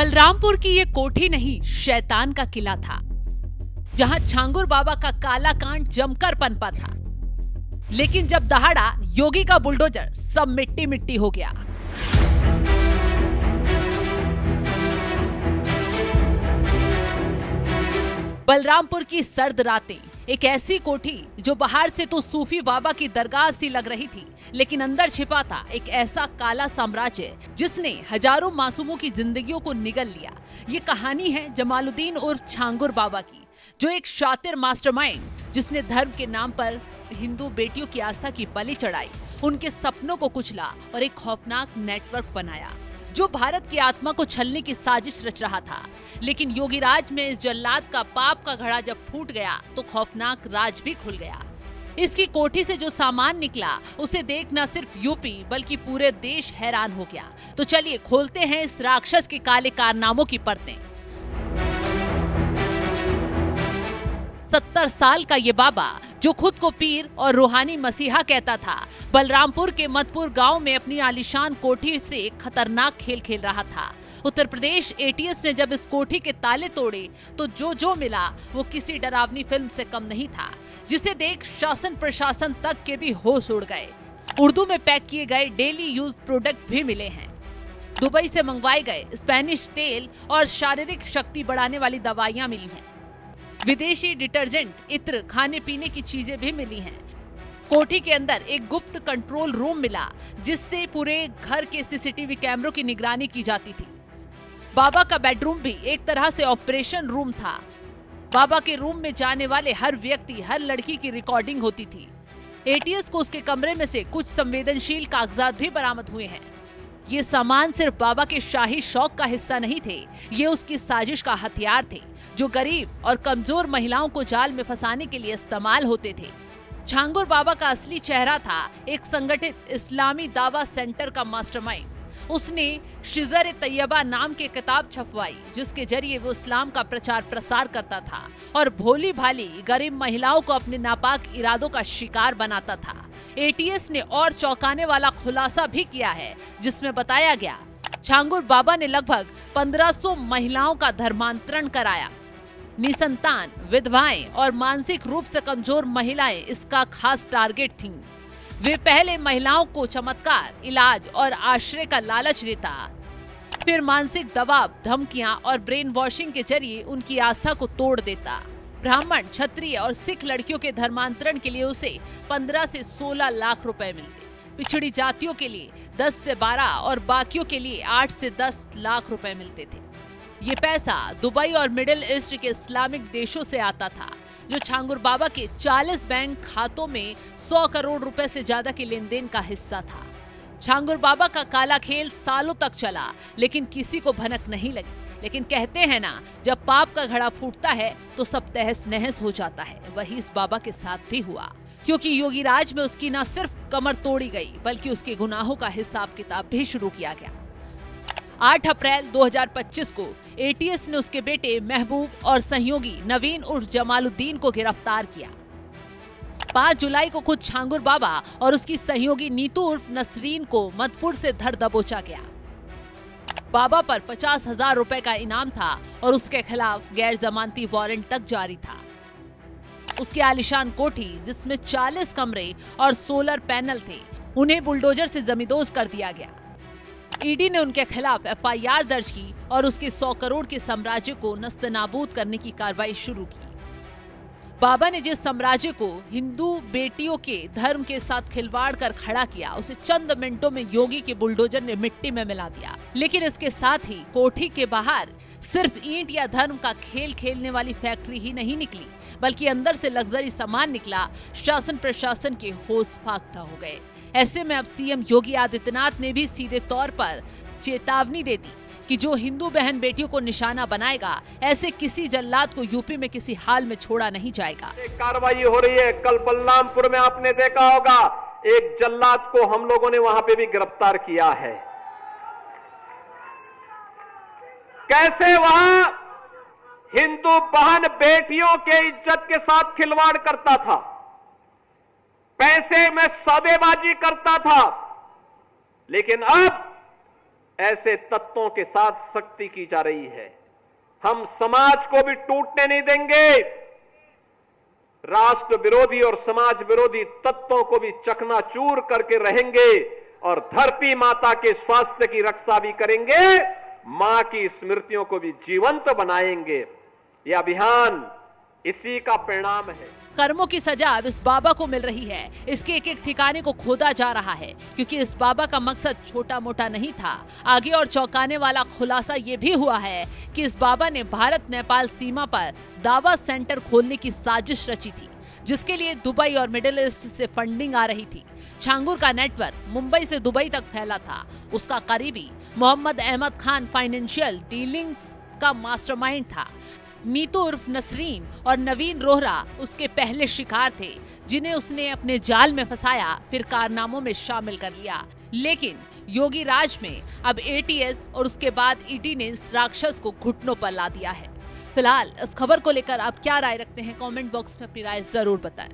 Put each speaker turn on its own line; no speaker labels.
बलरामपुर की ये कोठी नहीं, शैतान का किला था, जहां छांगुर बाबा का काला कांड जमकर पनपा था। लेकिन जब दहाड़ा योगी का बुलडोजर, सब मिट्टी मिट्टी हो गया। बलरामपुर की सर्द रातें, एक ऐसी कोठी जो बाहर से तो सूफी बाबा की दरगाह सी लग रही थी, लेकिन अंदर छिपा था एक ऐसा काला साम्राज्य जिसने हजारों मासूमों की जिंदगियों को निगल लिया। ये कहानी है जमालुद्दीन उर्फ छांगुर बाबा की, जो एक शातिर मास्टरमाइंड जिसने धर्म के नाम पर हिंदू बेटियों की आस्था की बलि चढ़ाई, उनके सपनों को कुचला और एक खौफनाक नेटवर्क बनाया जो भारत की आत्मा को छलने की साजिश रच रहा था। लेकिन योगीराज में इस जल्लाद का पाप का घड़ा जब फूट गया तो खौफनाक राज भी खुल गया। इसकी कोठी से जो सामान निकला उसे देख न सिर्फ यूपी बल्कि पूरे देश हैरान हो गया। तो चलिए खोलते हैं इस राक्षस के काले कारनामों की परतें। 70 साल का ये बाबा, जो खुद को पीर और रूहानी मसीहा कहता था, बलरामपुर के मधुपुर गांव में अपनी आलीशान कोठी से एक खतरनाक खेल खेल रहा था। उत्तर प्रदेश एटीएस ने जब इस कोठी के ताले तोड़े तो जो मिला वो किसी डरावनी फिल्म से कम नहीं था, जिसे देख शासन प्रशासन तक के भी होश उड़ गए। उर्दू में पैक किए गए डेली यूज प्रोडक्ट भी मिले हैं। दुबई से मंगवाए गए स्पेनिश तेल और शारीरिक शक्ति बढ़ाने वाली दवाइयां मिली हैं। विदेशी डिटर्जेंट, इत्र, खाने पीने की चीजें भी मिली हैं। कोठी के अंदर एक गुप्त कंट्रोल रूम मिला जिससे पूरे घर के सीसीटीवी कैमरों की निगरानी की जाती थी। बाबा का बेडरूम भी एक तरह से ऑपरेशन रूम था। बाबा के रूम में जाने वाले हर व्यक्ति, हर लड़की की रिकॉर्डिंग होती थी। एटीएस को उसके कमरे में से कुछ संवेदनशील कागजात भी बरामद हुए हैं। ये सामान सिर्फ बाबा के शाही शौक का हिस्सा नहीं थे, ये उसकी साजिश का हथियार थे जो गरीब और कमजोर महिलाओं को जाल में फंसाने के लिए इस्तेमाल होते थे। छांगुर बाबा का असली चेहरा था एक संगठित इस्लामी दावा सेंटर का मास्टरमाइंड। उसने शिजर तैयबा नाम की किताब छपवाई जिसके जरिए वो इस्लाम का प्रचार प्रसार करता था और भोली भाली गरीब महिलाओं को अपने नापाक इरादों का शिकार बनाता था। एटीएस ने और चौंकाने वाला खुलासा भी किया है जिसमें बताया गया छांगुर बाबा ने लगभग 1500 महिलाओं का धर्मांतरण कराया। निसंतान, विधवाएं और मानसिक रूप से कमजोर महिलाएं इसका खास टारगेट थीं। वे पहले महिलाओं को चमत्कार, इलाज और आश्रय का लालच देता, फिर मानसिक दबाव, धमकियां और ब्रेन वॉशिंग के जरिए उनकी आस्था को तोड़ देता। ब्राह्मण, क्षत्रिय और सिख लड़कियों के धर्मांतरण के लिए उसे 15 से 16 लाख रुपए मिलते। पिछड़ी जातियों के लिए 10 से 12 और बाकियों के लिए 8 से 10 लाख रुपए मिलते थे। ये पैसा दुबई और मिडिल ईस्ट के इस्लामिक देशों से आता था, जो छांगुर बाबा के 40 बैंक खातों में 100 करोड़ रुपए से ज्यादा के लेन देन का हिस्सा था। छांगुर बाबा का काला खेल सालों तक चला, लेकिन किसी को भनक नहीं लगी। लेकिन कहते हैं ना, जब पाप का घड़ा फूटता है तो सब तहस नहस हो जाता है। वही इस बाबा के साथ भी हुआ, क्योंकि योगीराज में उसकी न सिर्फ कमर तोड़ी गई बल्कि उसके गुनाहों का हिसाब किताब भी शुरू किया गया। 8 अप्रैल 2025 को एटीएस ने उसके बेटे महबूब और सहयोगी नवीन उर्फ जमालुद्दीन को गिरफ्तार किया। 5 जुलाई को खुद छांगुर बाबा और उसकी सहयोगी नीतू उर्फ नसरीन को मधुपुर से धर दबोचा गया। बाबा पर 50,000 रुपए का इनाम था और उसके खिलाफ गैर जमानती वारंट तक जारी था। उसकी आलीशान कोठी, जिसमें 40 कमरे और सोलर पैनल थे, उन्हें बुलडोजर से जमींदोज कर दिया गया। ईडी ने उनके खिलाफ एफआईआर दर्ज की और उसके 100 करोड़ के साम्राज्य को नस्तनाबूद करने की कार्रवाई शुरू की। बाबा ने जिस साम्राज्य को हिंदू बेटियों के धर्म के साथ खिलवाड़ कर खड़ा किया, उसे चंद मिनटों में योगी के बुलडोजर ने मिट्टी में मिला दिया। लेकिन इसके साथ ही कोठी के बाहर सिर्फ ईंट या धर्म का खेल खेलने वाली फैक्ट्री ही नहीं निकली, बल्कि अंदर से लग्जरी सामान निकला। शासन प्रशासन के होश फाख्ता हो गए। ऐसे में अब सीएम योगी आदित्यनाथ ने भी सीधे तौर पर चेतावनी दे दी कि जो हिंदू बहन बेटियों को निशाना बनाएगा, ऐसे किसी जल्लाद को यूपी में किसी हाल में छोड़ा नहीं जाएगा।
कार्रवाई हो रही है। कल बलरामपुर में आपने देखा होगा, एक जल्लाद को हम लोगों ने वहां पे भी गिरफ्तार किया है। कैसे वहां हिंदू बहन बेटियों के इज्जत के साथ खिलवाड़ करता था, पैसे में सौदेबाजी करता था। लेकिन अब ऐसे तत्वों के साथ सख्ती की जा रही है। हम समाज को भी टूटने नहीं देंगे, राष्ट्र विरोधी और समाज विरोधी तत्वों को भी चकनाचूर करके रहेंगे और धरती माता के स्वास्थ्य की रक्षा भी करेंगे, मां की स्मृतियों को भी जीवंत बनाएंगे। यह अभियान इसी का परिणाम है।
कर्मों की सजा अब इस बाबा को मिल रही है। इसके एक एक ठिकाने को खोदा जा रहा है, क्योंकि इस बाबा का मकसद छोटा मोटा नहीं था। आगे और चौंकाने वाला खुलासा ये भी हुआ है कि इस बाबा ने भारत नेपाल सीमा पर दावा सेंटर खोलने की साजिश रची थी, जिसके लिए दुबई और मिडिल ईस्ट से फंडिंग आ रही थी। छांगुर का नेटवर्क मुंबई से दुबई तक फैला था। उसका करीबी मोहम्मद अहमद खान फाइनेंशियल डीलिंग्स का मास्टरमाइंड था। नीतू उर्फ नसरीन और नवीन रोहरा उसके पहले शिकार थे, जिन्हें उसने अपने जाल में फंसाया, फिर कारनामों में शामिल कर लिया। लेकिन योगी राज में अब एटीएस और उसके बाद ईडी ने इस राक्षस को घुटनों पर ला दिया है। फिलहाल इस खबर को लेकर आप क्या राय रखते हैं, कमेंट बॉक्स में अपनी राय जरूर बताएं।